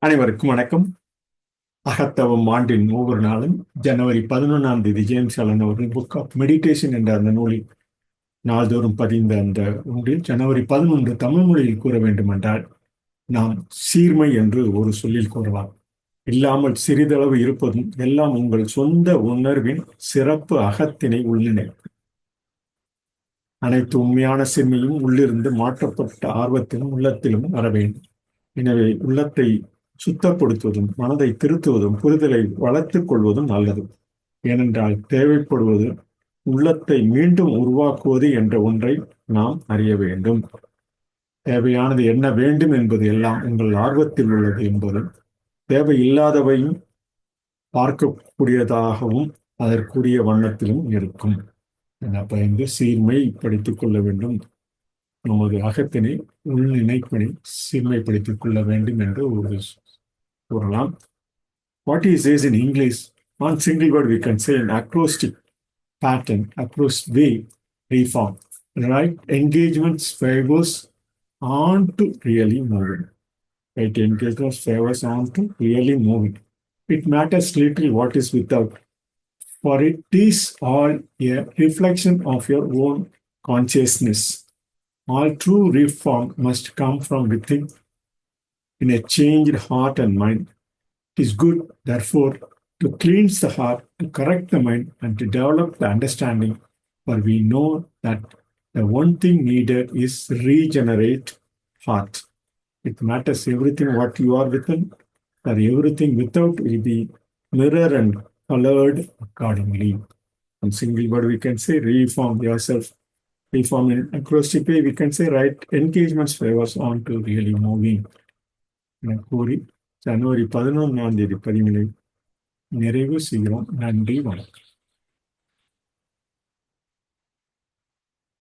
அனைவருக்கும் வணக்கம். அகத்தவம் ஆண்டின் ஒவ்வொரு நாளும் ஜனவரி 11ஆம் தேதி ஜேம்ஸ் அலன் அவர்கள் புக் ஆஃப் மெடிடேஷன் என்ற அந்த நூலில் நாள்தோறும் பதிந்த அந்த ஒன்றில் ஜனவரி 11 தமிழ் மொழியில் கூற வேண்டுமென்றால் நாம் சீர்மை என்று ஒரு சொல்லில் கூறலாம். இல்லாமல் சிறிதளவு இருப்பதும் எல்லாம் உங்கள் சொந்த உணர்வின் சிறப்பு அகத்தினை உள்ளிணை. அனைத்து உண்மையான சிறுமையும் உள்ளிருந்து மாற்றப்பட்ட ஆர்வத்திலும் உள்ளத்திலும் வர வேண்டும். எனவே உள்ளத்தை சுத்தப்படுத்துவதும் மனதை திருத்துவதும் புரிதலை வளர்த்துக் கொள்வதும் நல்லது. ஏனென்றால் தேவைப்படுவது உள்ளத்தை மீண்டும் உருவாக்குவது என்ற ஒன்றை நாம் அறிய வேண்டும். தேவையானது என்ன வேண்டும் என்பது எல்லாம் உங்கள் ஆர்வத்தில் உள்ளது என்பதும் தேவையில்லாதவையும் பார்க்கக்கூடியதாகவும் அதற்குரிய வண்ணத்திலும் இருக்கும் என பயந்து சீர்மை படித்துக் கொள்ள வேண்டும். நமது அகத்தினை உள்நினைப்பினை சீர்மைப்படுத்திக் கொள்ள வேண்டும் என்று கூறலாம். What he says in English, one single word we can say an acrostic pattern, across way, reform. Right engagements favors on to really moving. Right engagements favors on to really moving. It matters little what is without, for it is all a reflection of your own consciousness. All true reform must come from within in a changed heart and mind. It is good, therefore, to cleanse the heart, to correct the mind, and to develop the understanding, for we know that the one thing needed is regenerate heart. It matters everything what you are within, or everything without will be mirrored and colored accordingly. One single word we can say, reform yourself. Reform in acrostic way, we can say right engagements favors on to really moving. என கூறி ஜனவரி 11ஆம் தேதி பதிவினை நிறைவு செய்கிறோம். நன்றி, வணக்கம்.